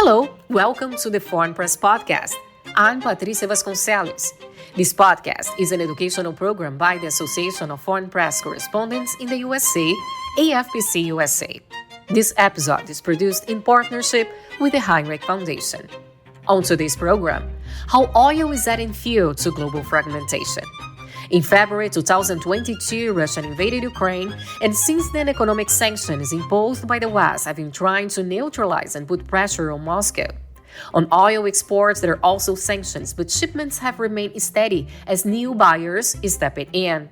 Hello, welcome to the Foreign Press Podcast. I'm Patrícia Vasconcellos. This podcast is an educational program by the Association of Foreign Press Correspondents in the USA, AFPC USA. This episode is produced in partnership with the Hinrich Foundation. On today's program, how oil is adding fuel to global fragmentation. In February 2022, Russia invaded Ukraine, and since then, economic sanctions imposed by the West have been trying to neutralize and put pressure on Moscow. On oil exports, there are also sanctions, but shipments have remained steady as new buyers step in.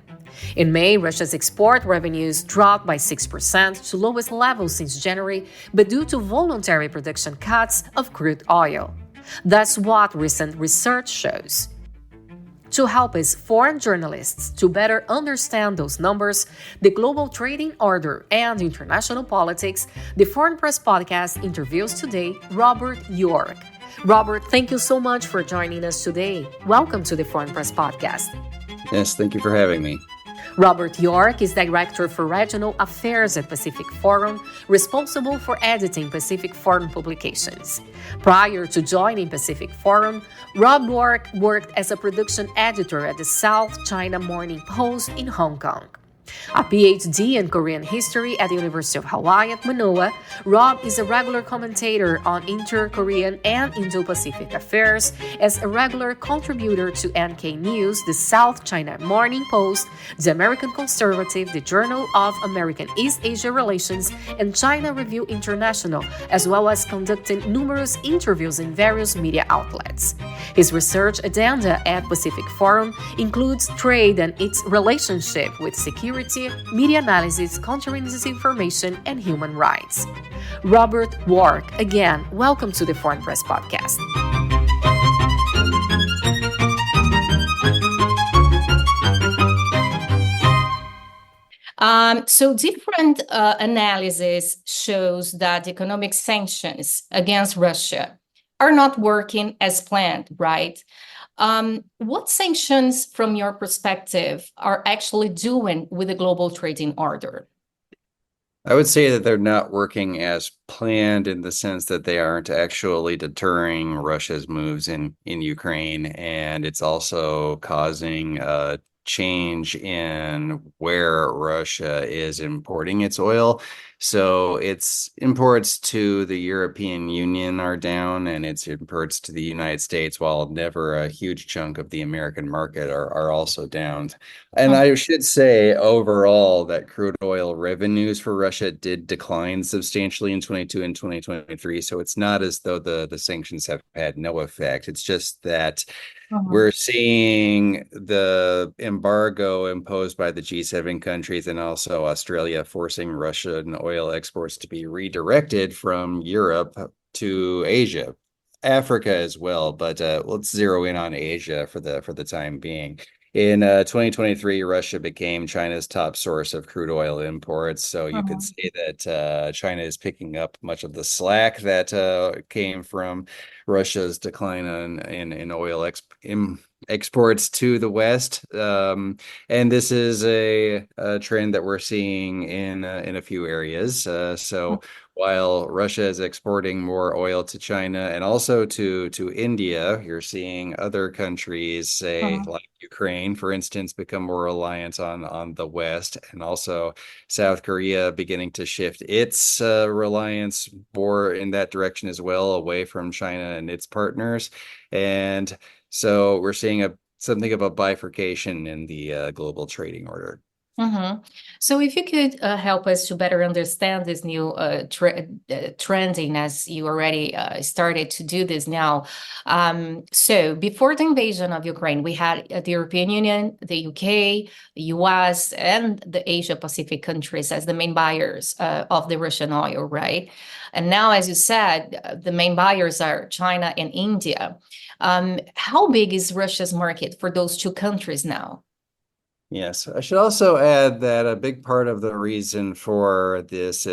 In May, Russia's export revenues dropped by 6% to lowest levels since January, but due to voluntary production cuts of crude oil. That's what recent research shows. To help us foreign journalists to better understand those numbers, the global trading order, and international politics, the Foreign Press Podcast interviews today Robert York. Robert, thank you so much for joining us today. Welcome to the Foreign Press Podcast. Yes, thank you for having me. Robert York is Director for Regional Affairs at Pacific Forum, responsible for editing Pacific Forum publications. Prior to joining Pacific Forum, Rob York worked as a production editor at the South China Morning Post in Hong Kong. A PhD in Korean history at the University of Hawaii at Manoa, Rob is a regular commentator on inter-Korean and Indo-Pacific affairs as a regular contributor to NK News, the South China Morning Post, the American Conservative, the Journal of American East Asia Relations, and China Review International, as well as conducting numerous interviews in various media outlets. His research agenda at Pacific Forum includes trade and its relationship with security, media analysis, countering disinformation, and human rights. Robert York, again, welcome to the Foreign Press Podcast. So different analysis shows that economic sanctions against Russia are not working as planned, right? What sanctions, from your perspective, are actually doing with the global trading order? I would say that they're not working as planned in the sense that they aren't actually deterring Russia's moves in Ukraine, and it's also causing a change in where Russia is importing its oil. So its imports to the European Union are down, and its imports to the United States, while never a huge chunk of the American market, are also down. And I should say overall that crude oil revenues for Russia did decline substantially in 22 and 2023. So it's not as though the sanctions have had no effect. It's just that we're seeing the embargo imposed by the G7 countries and also Australia forcing Russian oil exports to be redirected from Europe to Asia, Africa as well. But let's zero in on Asia for the time being. In 2023, Russia became China's top source of crude oil imports. So you could say that China is picking up much of the slack that came from Russia's decline in oil exports to the West. And this is a trend that we're seeing in a few areas. So while Russia is exporting more oil to China and also to India, you're seeing other countries, say like Ukraine, for instance, become more reliant on the West, and also South Korea beginning to shift its reliance more in that direction as well, away from China and its partners. And so we're seeing something of a bifurcation in the global trading order. So if you could help us to better understand this new trending, as you already started to do this now. So before the invasion of Ukraine, we had the European Union, the UK, the US, and the Asia Pacific countries as the main buyers of the Russian oil, right? And now, as you said, the main buyers are China and India. How big is Russia's market for those two countries now? Yes, I should also add that a big part of the reason for this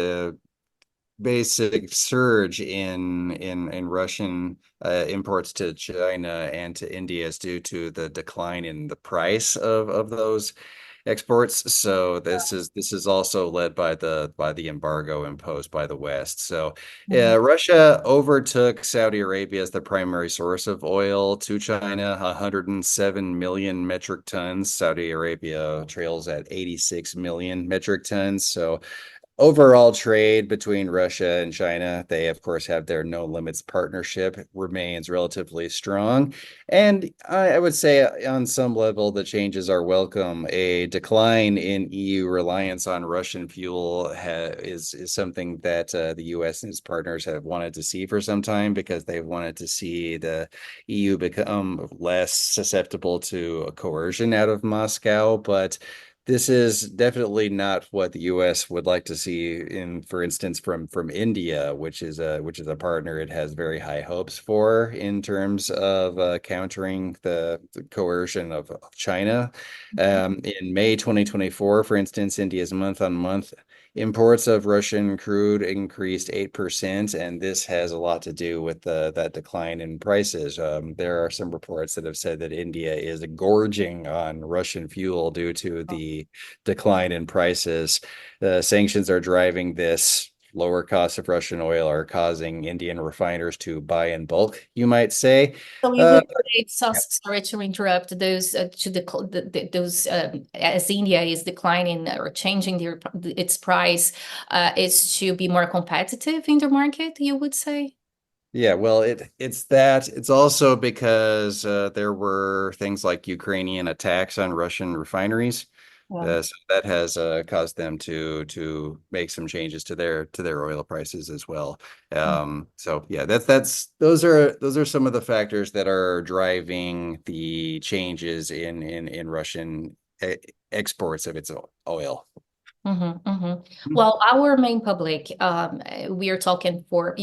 basic surge in Russian imports to China and to India is due to the decline in the price of those exports. So this is also led by the embargo imposed by the West. So Mhm. Russia overtook Saudi Arabia as the primary source of oil to China, 107 million metric tons. Saudi Arabia trails at 86 million metric tons. So overall trade between Russia and China, they of course have their no limits partnership, remains relatively strong. And I would say on some level, the changes are welcome. A decline in EU reliance on Russian fuel is something that the US and its partners have wanted to see for some time because they've wanted to see the EU become less susceptible to coercion out of Moscow. But this is definitely not what the U.S. would like to see in, for instance, from India, which is a partner it has very high hopes for in terms of countering the coercion of China. In May 2024, for instance, India's month-on-month imports of Russian crude increased 8%, and this has a lot to do with that decline in prices. There are some reports that have said that India is gorging on Russian fuel due to the decline in prices. The sanctions are driving this. Lower costs of Russian oil are causing Indian refiners to buy in bulk, you might say. So you Uh, would say, so, sorry to interrupt, those to those as India is declining or changing its price, is to be more competitive in the market, you would say? Yeah, well, it's that. It's also because there were things like Ukrainian attacks on Russian refineries. Yeah. So that has caused them to make some changes to their oil prices as well. So yeah, that's those are some of the factors that are driving the changes in Russian exports of its oil. Well, our main public, we are talking for,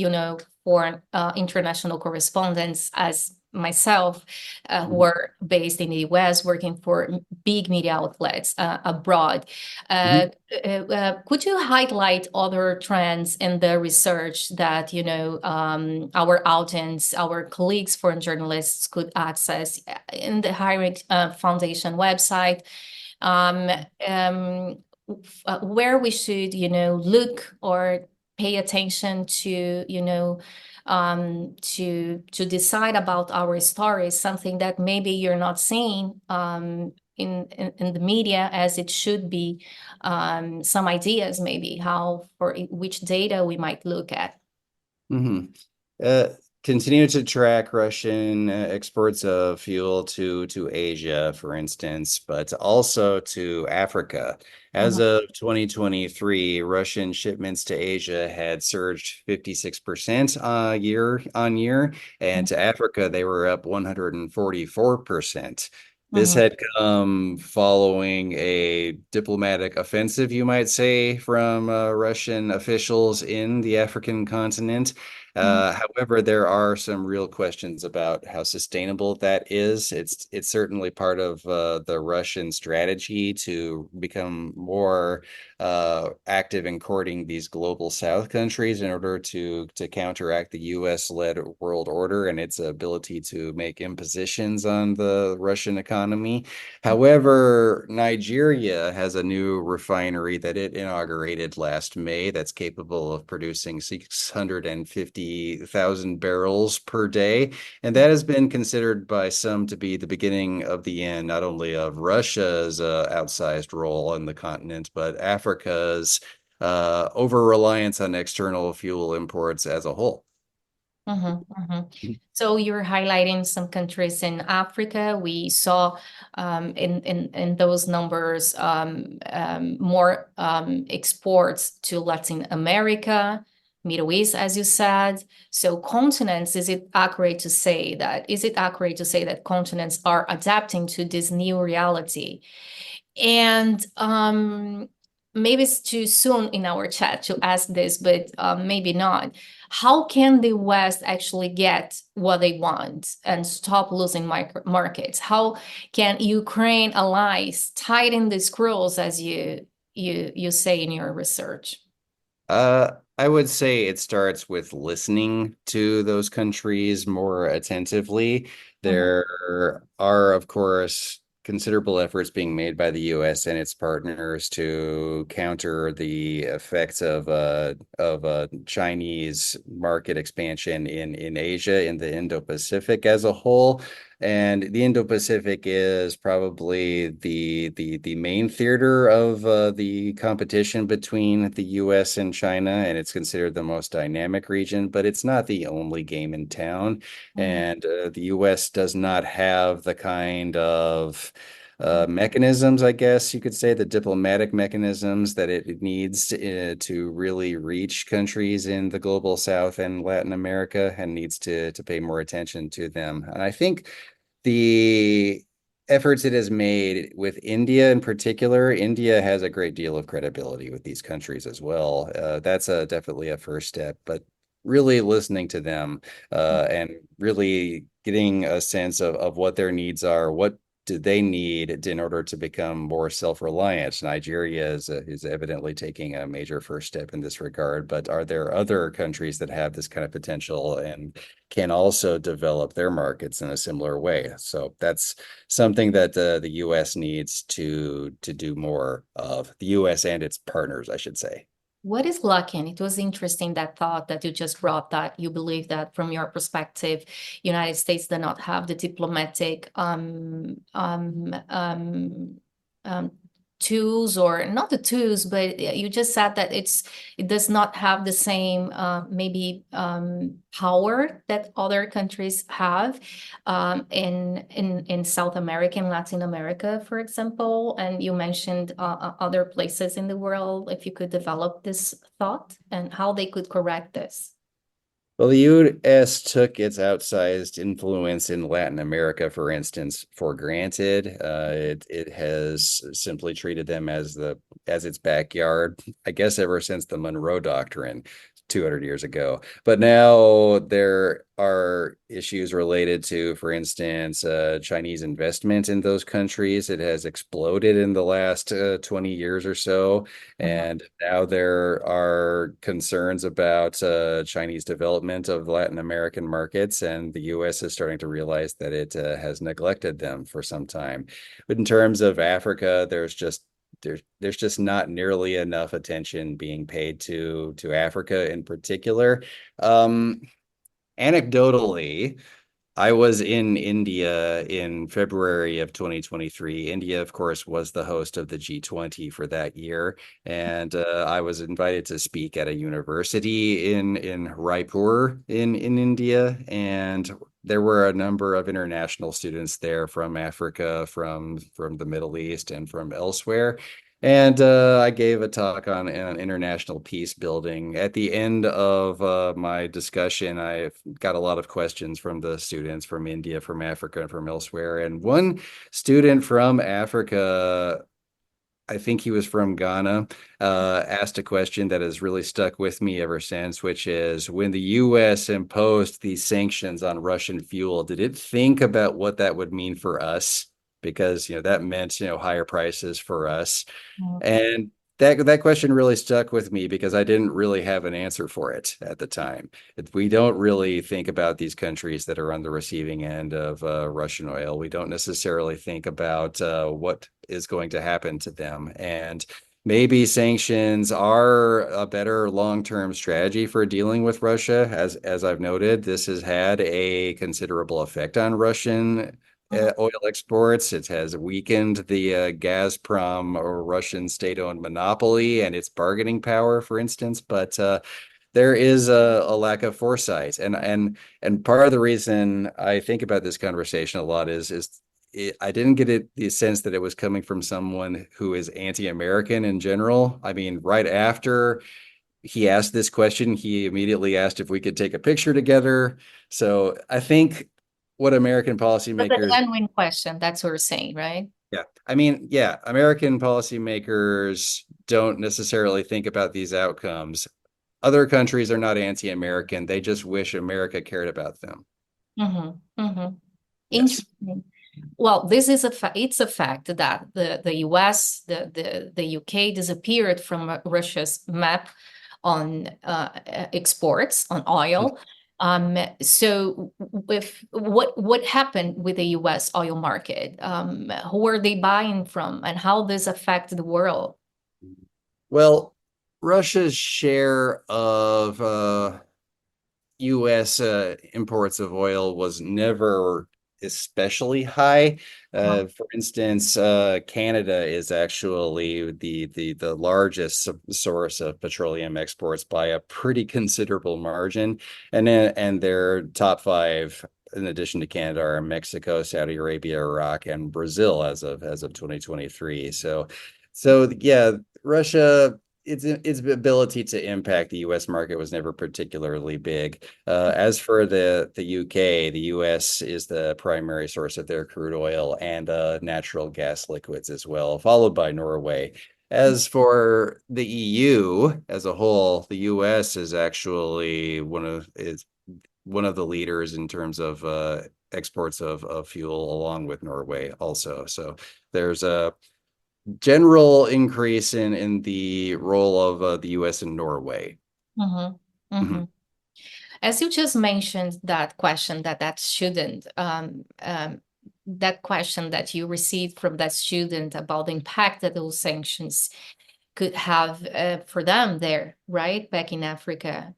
for international correspondents as myself, who Mhm. are based in the US, working for big media outlets abroad. Uh, Mhm. could you highlight other trends in the research that, our audience, our colleagues, foreign journalists could access in the Hinrich Foundation website? um, um, where we should, look or pay attention to, to decide about our stories, something that maybe you're not seeing in the media as it should be. Some ideas, maybe how for which data we might look at. Mhm. Uh, Continue to track Russian exports of fuel to Asia, for instance, but also to Africa. As Mhm, of 2023, Russian shipments to Asia had surged 56% year on year, and to Africa, they were up 144%. This mhm, had come following a diplomatic offensive, you might say, from Russian officials in the African continent. mhm, However, there are some real questions about how sustainable that is. It's certainly part of the Russian strategy to become more active in courting these global South countries in order to counteract the U.S.-led world order and its ability to make impositions on the Russian economy. However, Nigeria has a new refinery that it inaugurated last May that's capable of producing 650,000 barrels per day. And that has been considered by some to be the beginning of the end, not only of Russia's outsized role on the continent, but Africa's over reliance on external fuel imports as a whole. So you're highlighting some countries in Africa. We saw in those numbers more exports to Latin America, Middle East, as you said. So continents, is it accurate to say that continents are adapting to this new reality? And maybe it's too soon in our chat to ask this, but maybe not. How can the West actually get what they want and stop losing markets? How can Ukraine allies tighten the screws, as you say in your research? I would say it starts with listening to those countries more attentively. Mhm, There are, of course, considerable efforts being made by the U.S. and its partners to counter the effects of Chinese market expansion in Asia, in the Indo-Pacific as a whole. And the Indo-Pacific is probably the main theater of the competition between the U.S. and China, and it's considered the most dynamic region, but it's not the only game in town. And the U.S. does not have the kind of mechanisms, I guess you could say, the diplomatic mechanisms that it needs to really reach countries in the global South and Latin America, and needs to pay more attention to them. And I think the efforts it has made with India in particular, India has a great deal of credibility with these countries as well. That's definitely a first step, but really listening to them and really getting a sense of what their needs are, what do they need in order to become more self-reliant. Nigeria is evidently taking a major first step in this regard, but are there other countries that have this kind of potential and can also develop their markets in a similar way? So that's something that the U.S. needs to do more of. The U.S. and its partners, I should say. What is lacking? It was interesting, that thought that you just brought, that you believe that from your perspective, United States does not have the diplomatic tools, or not the tools, but you just said that it does not have the same maybe power that other countries have in South America and Latin America, for example. And you mentioned other places in the world. If you could develop this thought and how they could correct this. Well, the U.S. took its outsized influence in Latin America, for instance, for granted. It has simply treated them as its backyard, I guess, ever since the Monroe Doctrine 200 years ago. But now there are issues related to, for instance, Chinese investment in those countries. It has exploded in the last 20 years or so. And now there are concerns about Chinese development of Latin American markets, and the U.S. is starting to realize that it has neglected them for some time. But in terms of Africa, there's just not nearly enough attention being paid to Africa in particular. Anecdotally, I was in India in February of 2023. India, of course, was the host of the G20 for that year. And I was invited to speak at a university in Raipur in India. And there were a number of international students there from Africa, from the Middle East, and from elsewhere. And I gave a talk on international peace building. At the end of my discussion, I got a lot of questions from the students from India, from Africa, and from elsewhere. And one student from Africa, I think he was from Ghana, asked a question that has really stuck with me ever since, which is, when the U.S. imposed these sanctions on Russian fuel, did it think about what that would mean for us? Because, that meant, higher prices for us. And that question really stuck with me because I didn't really have an answer for it at the time. We don't really think about these countries that are on the receiving end of Russian oil. We don't necessarily think about what is going to happen to them. And maybe sanctions are a better long-term strategy for dealing with Russia. As I've noted, this has had a considerable effect on Russian oil exports. It has weakened the Gazprom or Russian state-owned monopoly and its bargaining power, for instance. But there is a lack of foresight, and part of the reason I think about this conversation a lot is I didn't get the sense that it was coming from someone who is anti-American in general. I mean, right after he asked this question, he immediately asked if we could take a picture together. So I think what American policymakers... That's a genuine question. That's what we're saying, right? Yeah. I mean, yeah, American policymakers don't necessarily think about these outcomes. Other countries are not anti-American. They just wish America cared about them. Yes. Interesting. Well, this is it's a fact that the US, the UK disappeared from Russia's map on exports on oil. So with what happened with the US oil market? Who are they buying from, and how this affect the world? Well, Russia's share of U.S. Imports of oil was never especially high. For instance, Canada is actually the largest source of petroleum exports by a pretty considerable margin, and their top five, in addition to Canada, are Mexico, Saudi Arabia, Iraq, and Brazil as of 2023. So yeah, Russia, its ability to impact the U.S. market was never particularly big. As for the UK, the US is the primary source of their crude oil and natural gas liquids as well, followed by Norway. As for the EU as a whole, the US is actually one of the leaders in terms of exports of fuel, along with Norway also. So there's a general increase in the role of the US and Norway. Mm-hmm. Mm-hmm. As you just mentioned, that question that student, that question that you received from that student about the impact that those sanctions could have for them there, right, back in Africa.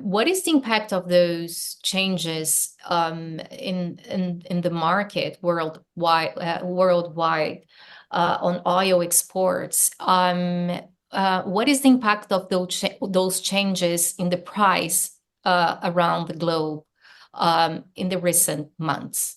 What is the impact of those changes in the market worldwide on oil exports? What is the impact of those changes in the price around the globe in the recent months?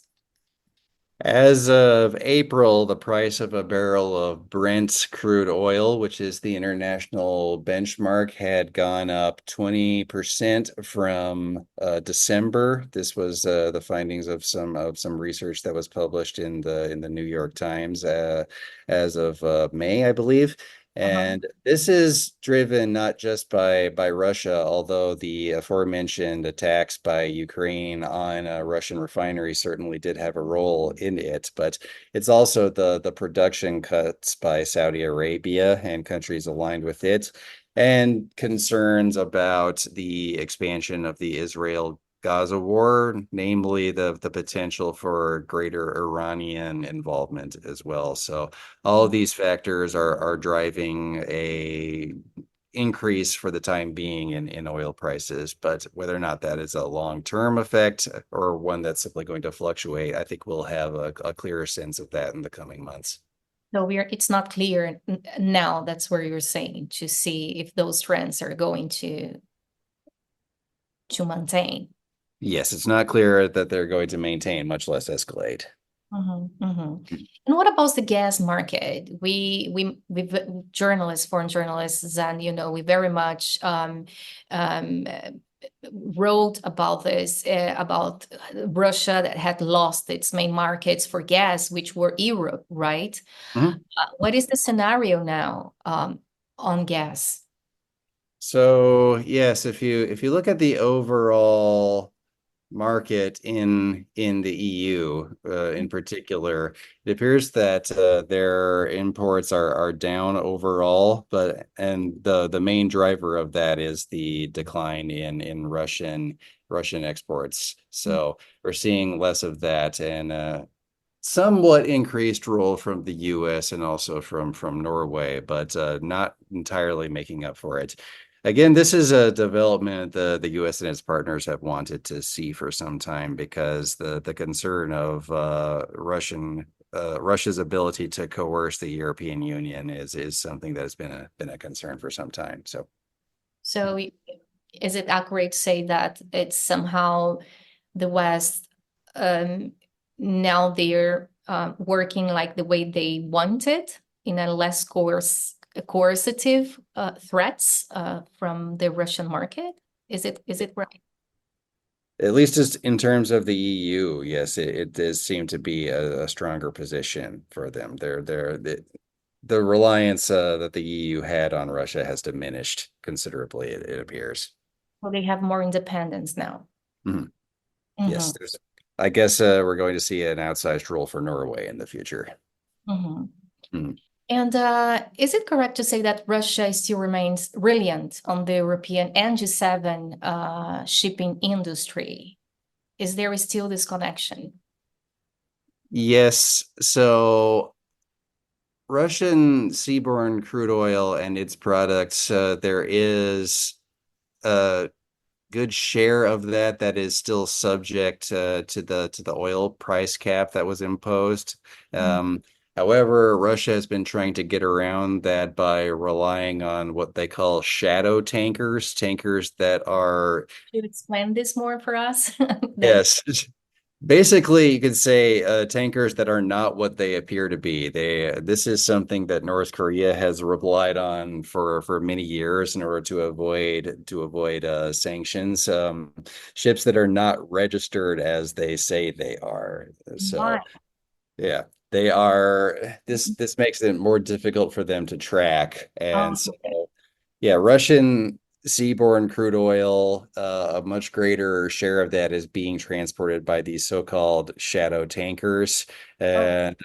As of April, the price of a barrel of Brent crude oil, which is the international benchmark, had gone up 20% from December. This was the findings of some research that was published in the New York Times as of May, I believe. And this is driven not just by Russia, although the aforementioned attacks by Ukraine on Russian refineries certainly did have a role in it, but it's also the production cuts by Saudi Arabia and countries aligned with it, and concerns about the expansion of the Israel Gaza war, namely the potential for greater Iranian involvement as well. So all of these factors are driving a increase for the time being in oil prices, but whether or not that is a long-term effect or one that's simply going to fluctuate, I think we'll have a clearer sense of that in the coming months. So it's not clear now, that's where you're saying, to see if those trends are going to maintain. Yes, it's not clear that they're going to maintain, much less escalate. And what about the gas market? We journalists, foreign journalists, and we very much wrote about this, about Russia that had lost its main markets for gas, which were Europe, right? What is the scenario now on gas? So yes, if you look at the overall market in the EU in particular, it appears that their imports are down overall, and the main driver of that is the decline in Russian exports. So we're seeing less of that, and somewhat increased role from the US and also from Norway, but not entirely making up for it. Again, this is a development the U.S. and its partners have wanted to see for some time, because the concern of Russia's ability to coerce the European Union is something that has been a concern for some time. So is it accurate to say that it's somehow the West now they're working like the way they wanted, in a less coercive threats from the Russian market? Is it right? At least just in terms of the EU, yes, it does seem to be a stronger position for them. The reliance that the EU had on Russia has diminished considerably, it appears. Well, they have more independence now. Yes, I guess we're going to see an outsized role for Norway in the future. And is it correct to say that Russia still remains reliant on the European and G7 shipping industry? Is there still this connection? Yes. So Russian seaborne crude oil and its products, there is a good share of that is still subject to the oil price cap that was imposed. Um, However, Russia has been trying to get around that by relying on what they call shadow tankers, tankers that are, Could you explain this more for us? yes, basically, you could say tankers that are not what they appear to be. This is something that North Korea has relied on for many years in order to avoid sanctions. Ships that are not registered as they say they are. Why? So yeah, they are. This makes it more difficult for them to track, and Oh, so okay. yeah, Russian seaborne crude oil, a much greater share of that is being transported by these so-called shadow tankers. Oh, And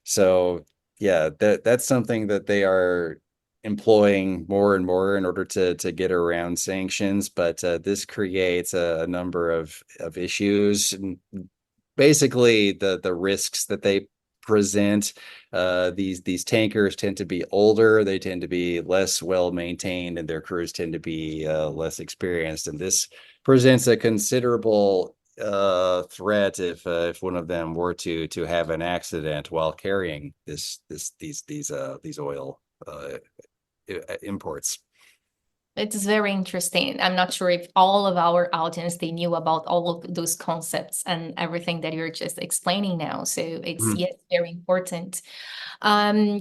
so, yeah, that's something that they are employing more and more in order to get around sanctions. But this creates a number of issues. And basically, the risks that they present. These tankers tend to be older, they tend to be less well maintained, and their crews tend to be less experienced. And this presents a considerable threat if one of them were to have an accident while carrying these oil imports. it's very interesting. I'm not sure if all of our audience they knew about all of those concepts and everything that you're just explaining now. So it's Mhm. yes, very important.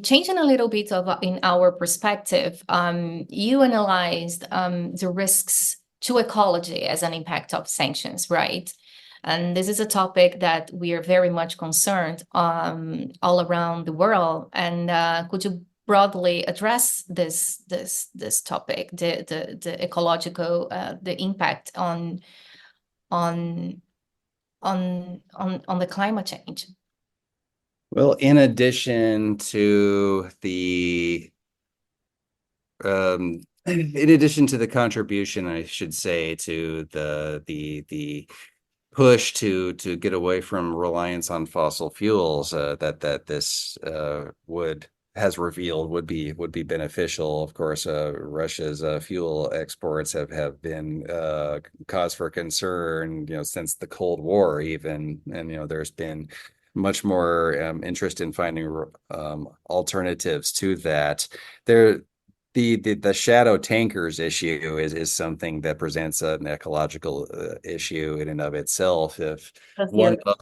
Changing a little bit of in our perspective, you analyzed the risks to ecology as an impact of sanctions, right? And this is a topic that we are very much concerned all around the world. And could you broadly address this topic, the ecological the impact on on the climate change? Well, in addition to the in addition to the contribution, I should say, to the push to get away from reliance on fossil fuels, that this would has revealed would be beneficial. Of course, Russia's fuel exports have been cause for concern, since the Cold War even, and there's been much more interest in finding alternatives to that. There the shadow tankers issue is something that presents an ecological issue in and of itself. That's the One other.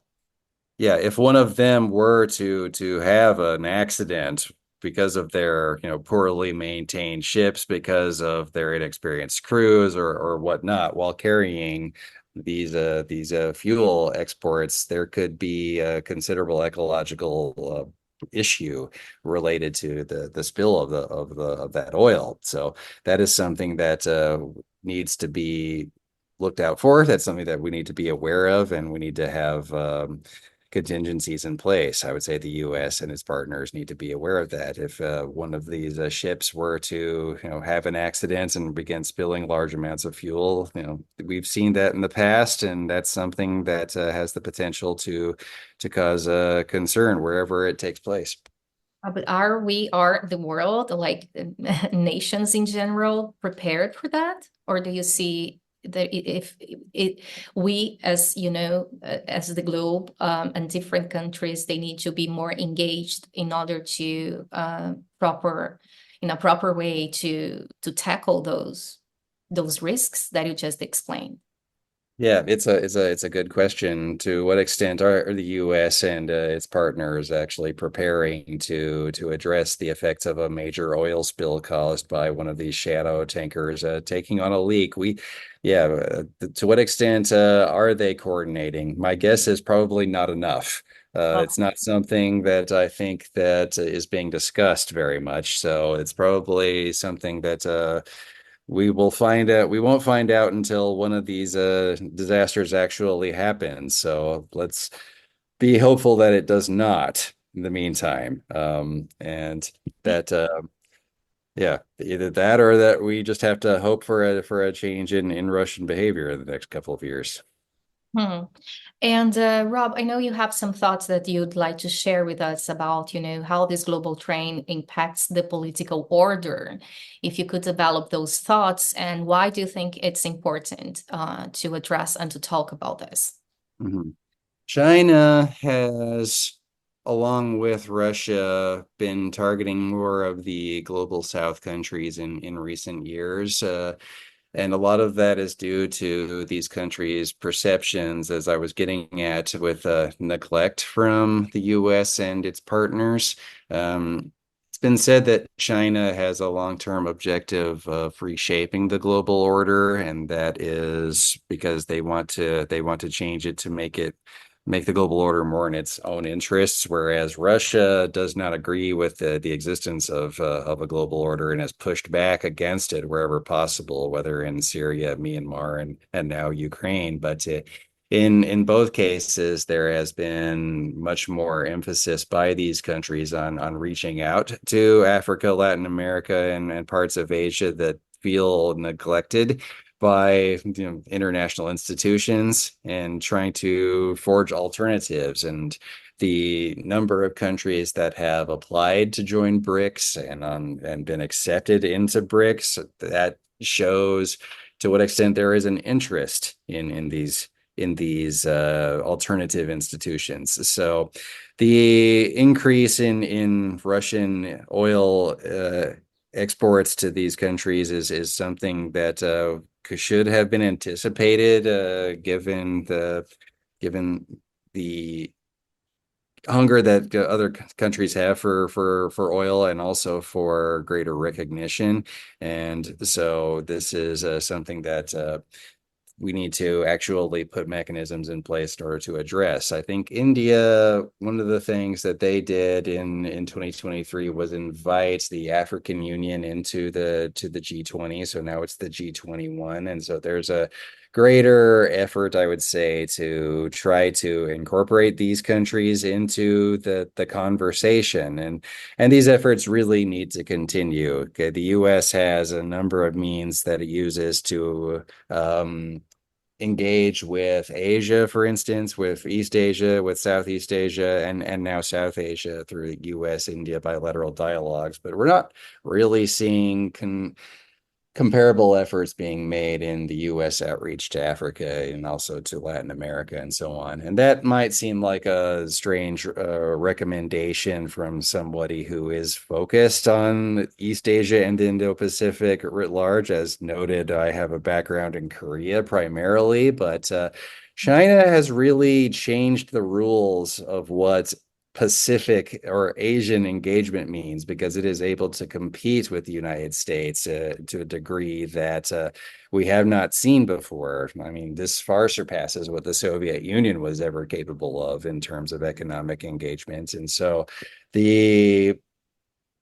yeah, if one of them were to have an accident because of their, poorly maintained ships, because of their inexperienced crews or whatnot, while carrying these fuel exports, there could be a considerable ecological issue related to the spill of that oil. So that is something that needs to be looked out for. That's something that we need to be aware of, and we need to have contingencies in place. I would say the U.S. and its partners need to be aware of that. If one of these ships were to, have an accident and begin spilling large amounts of fuel, we've seen that in the past, and that's something that has the potential to cause concern wherever it takes place. But are the world, like nations in general, prepared for that? Or do you see that if it, we, as you know, as the globe and different countries, they need to be more engaged in order to in a proper way to tackle those risks that you just explained? Yeah, it's a good question. To what extent are the U.S. and its partners actually preparing to address the effects of a major oil spill caused by one of these shadow tankers taking on a leak? Yeah, to what extent are they coordinating? My guess is probably not enough. It's not something that I think that is being discussed very much. So it's probably something that we will find out. We won't find out until one of these disasters actually happens. So let's be hopeful that it does not. the meantime. And that yeah, either that or that we just have to hope for a change in Russian behavior in the next couple of years. Hmm. And Rob, I know you have some thoughts that you'd like to share with us about, how this global trend impacts the political order. If you could develop those thoughts, and why do you think it's important to address and to talk about this? Mhm. China has, along with Russia, been targeting more of the global South countries in recent years. And a lot of that is due to these countries' perceptions, as I was getting at, with neglect from the US and its partners. It's been said that China has a long-term objective of reshaping the global order, and that is because they want to change it to make the global order more in its own interests, whereas Russia does not agree with the existence of a global order and has pushed back against it wherever possible, whether in Syria, Myanmar, and now Ukraine. But in both cases, there has been much more emphasis by these countries on reaching out to Africa, Latin America, and parts of Asia that feel neglected by international institutions and trying to forge alternatives. And the number of countries that have applied to join BRICS and been accepted into BRICS, that shows to what extent there is an interest in these alternative institutions. So the increase in Russian oil exports to these countries is something that should have been anticipated, given the hunger that other countries have for oil and also for greater recognition. And so this is something that we need to actually put mechanisms in place in order to address. I think India, one of the things that they did in 2023 was invite the African Union into the G20. So now it's the G21. And so there's a greater effort, I would say, to try to incorporate these countries into the conversation. And these efforts really need to continue. Okay, the US has a number of means that it uses to engage with Asia, for instance, with East Asia, with Southeast Asia, and now South Asia through US-India bilateral dialogues. But we're not really seeing comparable efforts being made in the US outreach to Africa and also to Latin America and so on. And that might seem like a strange recommendation from somebody who is focused on East Asia and the Indo-Pacific writ large. As noted, I have a background in Korea primarily, but China has really changed the rules of what Pacific or Asian engagement means, because it is able to compete with the United States to a degree that we have not seen before. I mean, this far surpasses what the Soviet Union was ever capable of in terms of economic engagement. And so the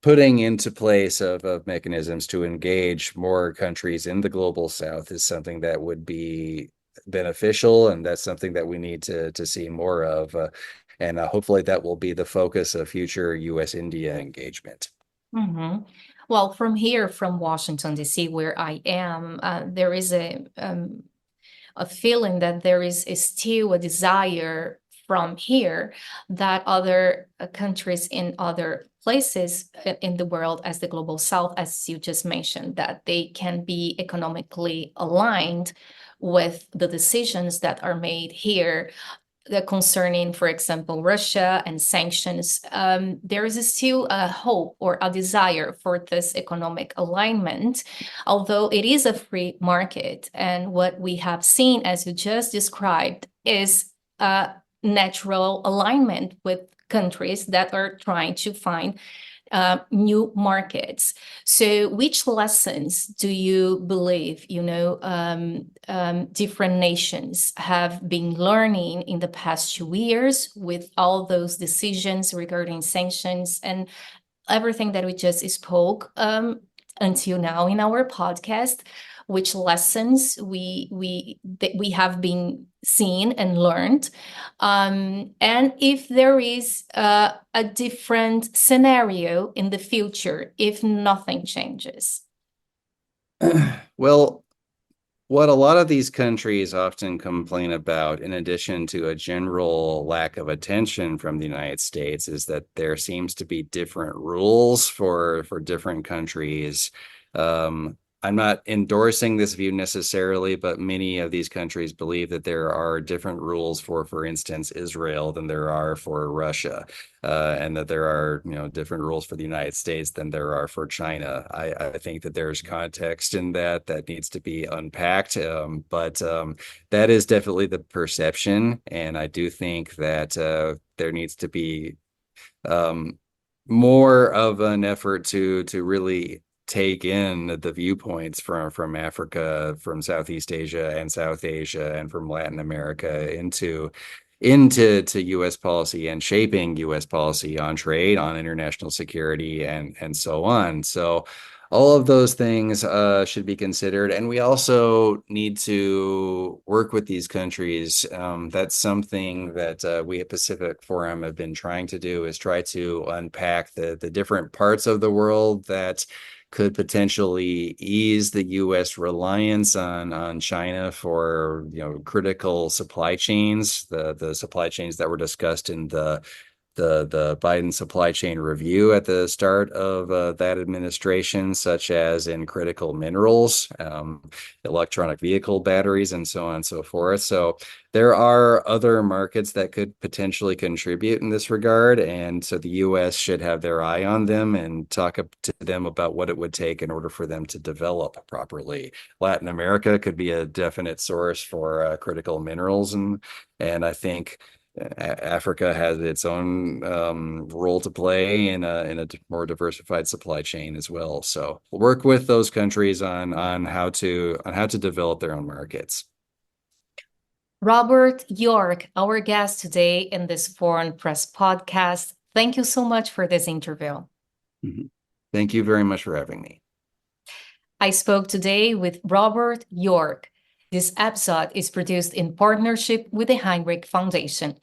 putting into place of mechanisms to engage more countries in the global South is something that would be beneficial, and that's something that we need to see more of. And hopefully that will be the focus of future US-India engagement. Mm-hmm. Well, from here, from Washington, D.C., where I am, there is a feeling that there is still a desire from here that other countries in other places in the world, as the global South, as you just mentioned, that they can be economically aligned with the decisions that are made here concerning, for example, Russia and sanctions. There is still a hope or a desire for this economic alignment, although it is a free market. And what we have seen, as you just described, is a natural alignment with countries that are trying to find new markets. So which lessons do you believe, different nations have been learning in the past 2 years with all those decisions regarding sanctions and everything that we just spoke? until now in our podcast, which lessons we have been seen and learned, and if there is a different scenario in the future if nothing changes. Well, what a lot of these countries often complain about, in addition to a general lack of attention from the United States, is that there seems to be different rules for different countries. I'm not endorsing this view necessarily, but many of these countries believe that there are different rules for instance, Israel than there are for Russia, and that there are, different rules for the United States than there are for China. I think that there's context in that needs to be unpacked, but that is definitely the perception, and I do think that there needs to be more of an effort to really take in the viewpoints from Africa, from Southeast Asia and South Asia, and from Latin America into U.S. policy and shaping U.S. policy on trade, on international security, and so on. So all of those things should be considered, and we also need to work with these countries. That's something that we at Pacific Forum have been trying to do, is try to unpack the different parts of the world that could potentially ease the U.S. reliance on China for critical supply chains, the supply chains that were discussed in the Biden supply chain review at the start of that administration, such as in critical minerals, electronic vehicle batteries, and so on and so forth. So there are other markets that could potentially contribute in this regard, and so the U.S. should have their eye on them and talk to them about what it would take in order for them to develop properly. Latin America could be a definite source for critical minerals, and I think Africa has its own role to play in a more diversified supply chain as well. So we'll work with those countries on how to develop their own markets. Robert York, our guest today in this Foreign Press podcast. Thank you so much for this interview. Mm-hmm. Thank you very much for having me. I spoke today with Robert York. This episode is produced in partnership with the Hinrich Foundation.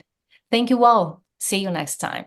Thank you all. See you next time.